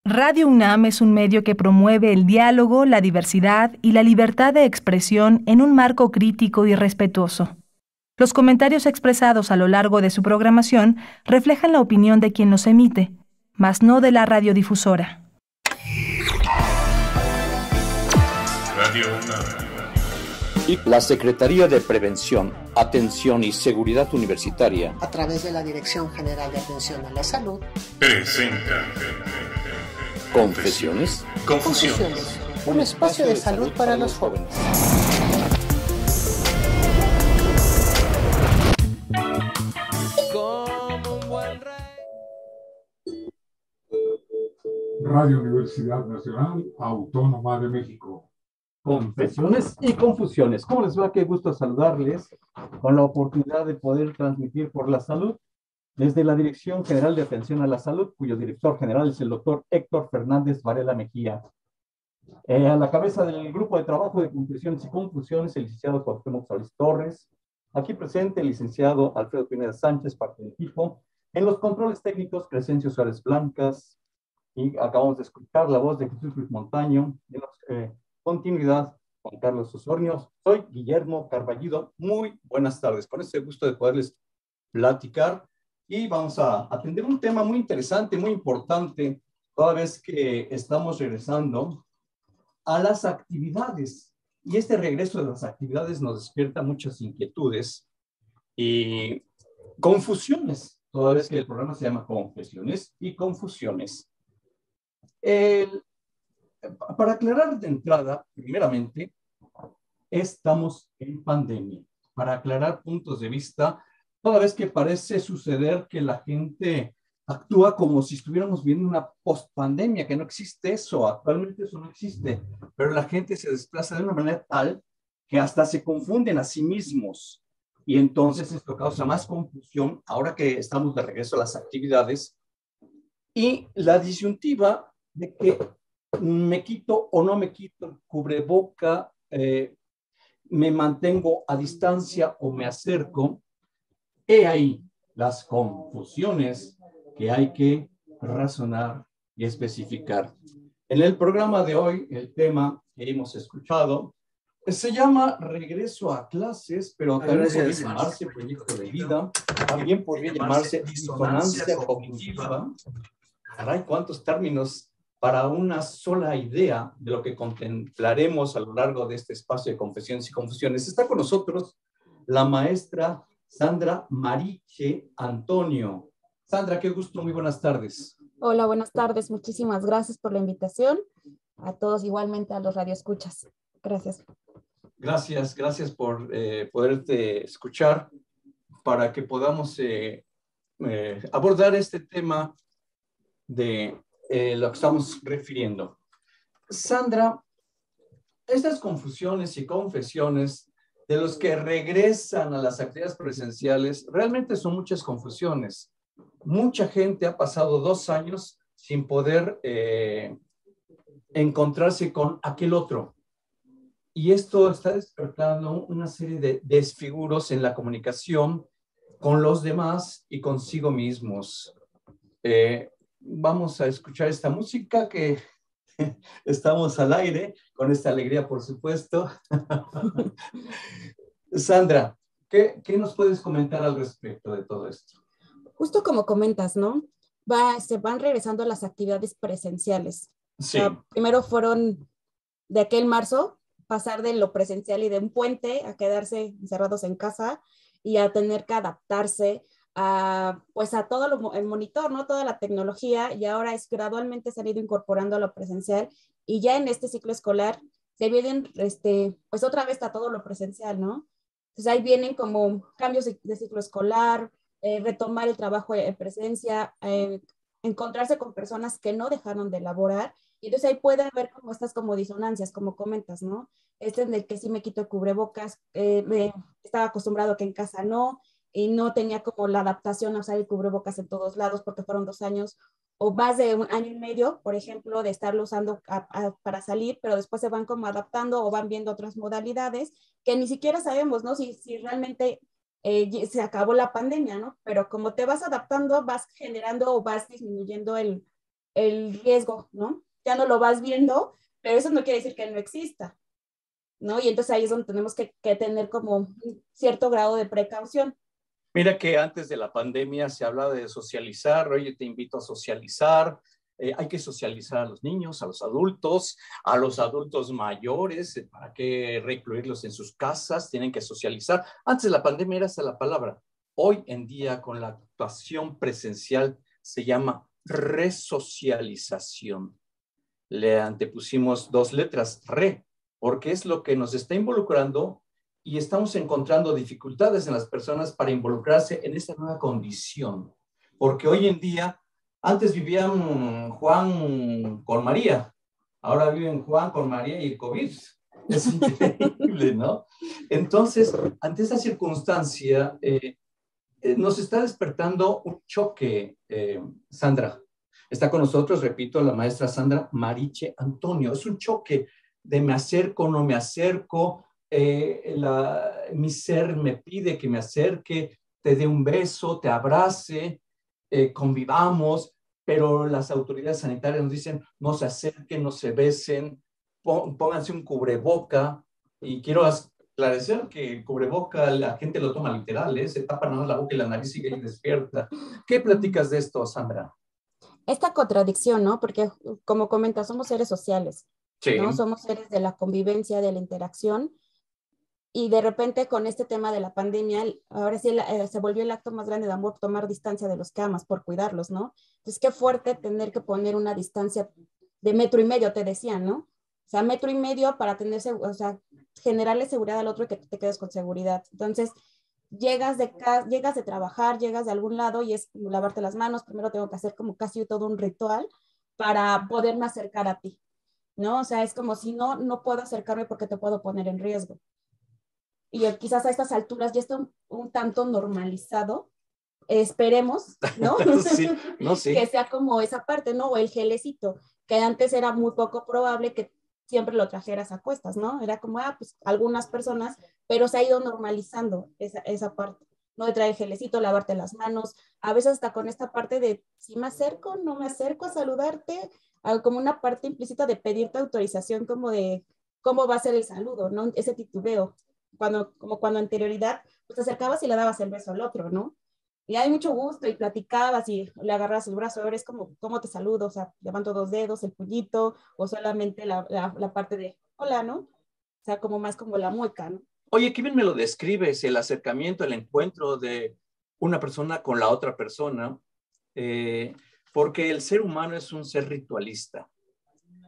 Radio UNAM es un medio que promueve el diálogo, la diversidad y la libertad de expresión en un marco crítico y respetuoso. Los comentarios expresados a lo largo de su programación reflejan la opinión de quien los emite, mas no de la radiodifusora. Radio UNAM. Y la Secretaría de Prevención, Atención y Seguridad Universitaria, a través de la Dirección General de Atención a la Salud, presenta Confesiones, Confusiones. Un espacio de salud para los jóvenes. Radio Universidad Nacional Autónoma de México. Confesiones y confusiones. ¿Cómo les va? Qué gusto saludarles con la oportunidad de poder transmitir por la salud desde la Dirección General de Atención a la Salud, cuyo director general es el doctor Héctor Fernández Varela Mejía. A la cabeza del grupo de trabajo de confesiones y confusiones, el licenciado Cuauhtémoc Solís Torres. Aquí presente el licenciado Alfredo Pineda Sánchez, parte del equipo. En los controles técnicos, Crescencio Suárez Blancas. Y acabamos de escuchar la voz de Jesús Luis Montaño. En continuidad, Juan Carlos Osornios. Soy Guillermo Carballido. Muy buenas tardes. Con este gusto de poderles platicar. Y vamos a atender un tema muy interesante, muy importante, toda vez que estamos regresando a las actividades. Y este regreso de las actividades nos despierta muchas inquietudes y confusiones, toda vez que el programa se llama Confesiones y Confusiones. Para aclarar de entrada, primeramente, estamos en pandemia. Para aclarar puntos de vista, toda vez que parece suceder que la gente actúa como si estuviéramos viendo una post-pandemia, que no existe eso, actualmente eso no existe, pero la gente se desplaza de una manera tal que hasta se confunden a sí mismos y entonces esto causa más confusión ahora que estamos de regreso a las actividades y la disyuntiva de que me quito o no me quito el cubreboca, me mantengo a distancia o me acerco. He ahí las confusiones que hay que razonar y especificar. En el programa de hoy, el tema que hemos escuchado se llama Regreso a clases, pero también podría llamarse proyecto de vida, también podría llamarse disonancia cognitiva. Caray, cuántos términos para una sola idea de lo que contemplaremos a lo largo de este espacio de confesiones y confusiones. Está con nosotros la maestra Sandra Mariche Antonio. Sandra, qué gusto, muy buenas tardes. Hola, buenas tardes. Muchísimas gracias por la invitación. A todos igualmente, a los radioescuchas. Gracias. Gracias por poderte escuchar para que podamos abordar este tema de lo que estamos refiriendo. Sandra, estas confusiones y confesiones de los que regresan a las actividades presenciales, realmente son muchas confusiones. Mucha gente ha pasado 2 años sin poder encontrarse con aquel otro. Y esto está despertando una serie de desfiguros en la comunicación con los demás y consigo mismos. Vamos a escuchar esta música que estamos al aire, con esta alegría, por supuesto. Sandra, ¿qué nos puedes comentar al respecto de todo esto? Justo como comentas, ¿no? Se van regresando a las actividades presenciales. Sí. Primero fueron de aquel marzo, pasar de lo presencial y de un puente a quedarse encerrados en casa y a tener que adaptarse a todo el monitor, ¿no? Toda la tecnología, y ahora gradualmente se han ido incorporando a lo presencial y ya en este ciclo escolar se vienen, pues otra vez a todo lo presencial, ¿no? Entonces ahí vienen como cambios de ciclo escolar, retomar el trabajo en presencia, encontrarse con personas que no dejaron de laborar, y entonces ahí puede haber como estas como disonancias, como comentas, ¿no? En el que sí me quito el cubrebocas, me estaba acostumbrado a que en casa no, y no tenía como la adaptación a usar el cubrebocas en todos lados porque fueron 2 años o más de 1 año y medio, por ejemplo, de estarlo usando para salir, pero después se van como adaptando o van viendo otras modalidades que ni siquiera sabemos, ¿no? Si realmente se acabó la pandemia, ¿no? Pero como te vas adaptando, vas generando o vas disminuyendo el riesgo, ¿no? Ya no lo vas viendo, pero eso no quiere decir que no exista, ¿no? Y entonces ahí es donde tenemos que tener como un cierto grado de precaución. Mira que antes de la pandemia se hablaba de socializar, oye, te invito a socializar, hay que socializar a los niños, a los adultos mayores, ¿para qué recluirlos en sus casas? Tienen que socializar. Antes de la pandemia era esa la palabra. Hoy en día, con la actuación presencial, se llama resocialización. Le antepusimos 2 letras, porque es lo que nos está involucrando y estamos encontrando dificultades en las personas para involucrarse en esta nueva condición. Porque hoy en día, antes vivían Juan con María, ahora viven Juan con María y el COVID. Es increíble, ¿no? Entonces, ante esa circunstancia, nos está despertando un choque, Sandra. Está con nosotros, repito, la maestra Sandra Mariche Antonio. Es un choque de me acerco, no me acerco, mi ser me pide que me acerque, te dé un beso, te abrace, convivamos, pero las autoridades sanitarias nos dicen no se acerquen, no se besen, pónganse un cubreboca. Y quiero esclarecer que el cubreboca la gente lo toma literal, se tapa nada más la boca y la nariz sigue ahí despierta. ¿Qué platicas de esto, Sandra? Esta contradicción, ¿no? Porque como comentas, somos seres sociales, Sí. ¿no? Somos seres de la convivencia, de la interacción, y de repente con este tema de la pandemia, ahora sí se volvió el acto más grande de amor, tomar distancia de los que amas por cuidarlos, ¿no? Entonces, qué fuerte tener que poner una distancia de 1,5 metros, te decían, ¿no? O sea, 1,5 metros para tener, o sea, generarle seguridad al otro y que tú te quedes con seguridad. Entonces, llegas de trabajar, llegas de algún lado y es lavarte las manos. Primero tengo que hacer como casi todo un ritual para poderme acercar a ti, ¿no? O sea, es como si no puedo acercarme porque te puedo poner en riesgo. Y quizás a estas alturas ya está un tanto normalizado. Esperemos, ¿no? Sí, no, sí. Que sea como esa parte, ¿no? O el gelecito, que antes era muy poco probable que siempre lo trajeras a cuestas, ¿no? Era como, pues algunas personas, pero se ha ido normalizando esa parte, ¿no? De traer gelecito, lavarte las manos, a veces hasta con esta parte de si me acerco, no me acerco a saludarte, como una parte implícita de pedirte autorización, como de cómo va a ser el saludo, ¿no? Ese titubeo, como cuando anterioridad, pues te acercabas y le dabas el beso al otro, ¿no? Y hay mucho gusto y platicabas y le agarras el brazo, ahora es como, ¿cómo te saludo? O sea, levanto 2 dedos, el puñito, o solamente la parte de hola, ¿no? O sea, como más como la mueca, ¿no? Oye, qué bien me lo describes, el acercamiento, el encuentro de una persona con la otra persona, porque el ser humano es un ser ritualista.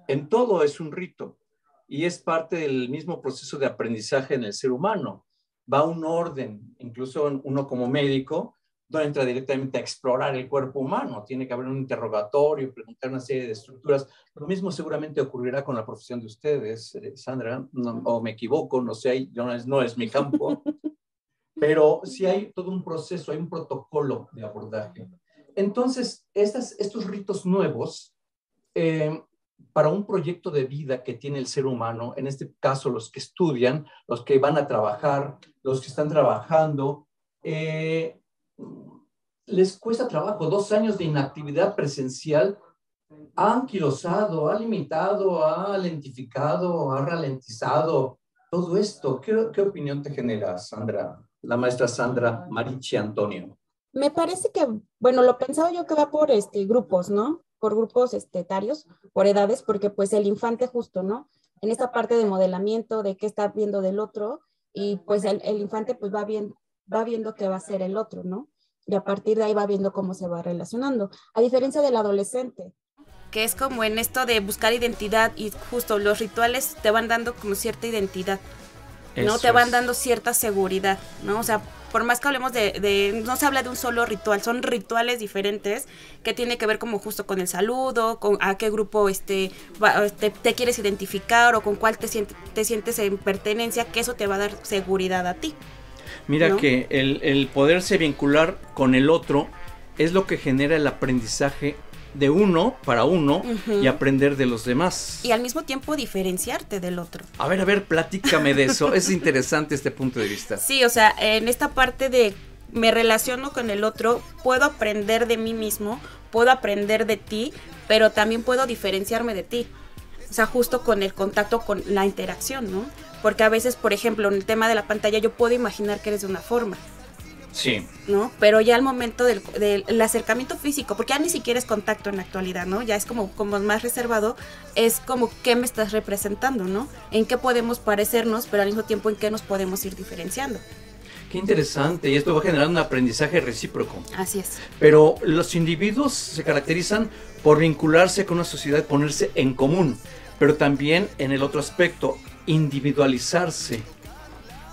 En todo es un rito y es parte del mismo proceso de aprendizaje en el ser humano. Va un orden, incluso uno como médico, no entra directamente a explorar el cuerpo humano, tiene que haber un interrogatorio, preguntar una serie de estructuras. Lo mismo seguramente ocurrirá con la profesión de ustedes, Sandra, o me equivoco, no sé, no es mi campo, pero sí hay todo un proceso, hay un protocolo de abordaje. Entonces, estos ritos nuevos, para un proyecto de vida que tiene el ser humano, en este caso los que estudian, los que van a trabajar, los que están trabajando, les cuesta trabajo. 2 años de inactividad presencial ha anquilosado, ha limitado, ha lentificado, ha ralentizado todo esto. ¿Qué opinión te genera, Sandra, la maestra Sandra Mariche Antonio? Me parece que, bueno, lo pensaba yo que va por grupos, ¿no? Por grupos etarios, por edades, porque pues el infante justo, ¿no? En esta parte de modelamiento, de qué está viendo del otro, y pues el infante pues va viendo qué va a ser el otro, ¿no? Y a partir de ahí va viendo cómo se va relacionando. A diferencia del adolescente, que es como en esto de buscar identidad, y justo los rituales te van dando como cierta identidad, ¿no? Te van dando cierta seguridad, ¿no? O sea, por más que hablemos no se habla de un solo ritual, son rituales diferentes que tiene que ver como justo con el saludo, con a qué grupo te quieres identificar o con cuál te sientes en pertenencia, que eso te va a dar seguridad a ti. Mira, ¿no? Que el poderse vincular con el otro es lo que genera el aprendizaje de uno para uno, y aprender de los demás. Y al mismo tiempo diferenciarte del otro. A ver, platícame de eso. Es interesante este punto de vista. Sí, o sea, en esta parte de me relaciono con el otro, puedo aprender de mí mismo, puedo aprender de ti, pero también puedo diferenciarme de ti. O sea, justo con el contacto, con la interacción, ¿no? Porque a veces, por ejemplo, en el tema de la pantalla yo puedo imaginar que eres de una forma. Sí. ¿No? Pero ya al momento del acercamiento físico, porque ya ni siquiera es contacto en la actualidad, ¿no? Ya es como más reservado, es como qué me estás representando, ¿no? En qué podemos parecernos, pero al mismo tiempo en qué nos podemos ir diferenciando. Qué interesante, y esto va a generar un aprendizaje recíproco. Así es. Pero los individuos se caracterizan por vincularse con una sociedad, ponerse en común, pero también en el otro aspecto, individualizarse.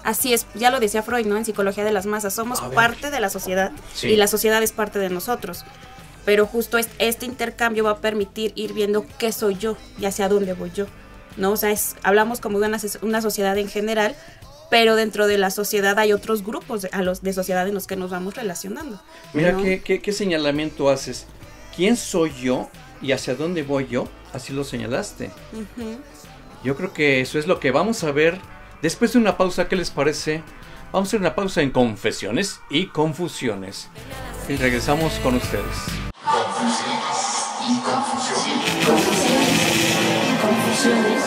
Así es, ya lo decía Freud, ¿no? En Psicología de las Masas, somos parte de la sociedad, sí, y la sociedad es parte de nosotros. Pero justo este intercambio va a permitir ir viendo qué soy yo y hacia dónde voy yo, ¿no? O sea, hablamos como de una sociedad en general, pero dentro de la sociedad hay otros grupos de sociedad en los que nos vamos relacionando. Mira, ¿no? ¿qué señalamiento haces? ¿Quién soy yo y hacia dónde voy yo? Así lo señalaste. Yo creo que eso es lo que vamos a ver después de una pausa. ¿Qué les parece? Vamos a hacer una pausa en Confesiones y Confusiones. Y regresamos con ustedes. Confesiones y confusiones. Confesiones y confusiones.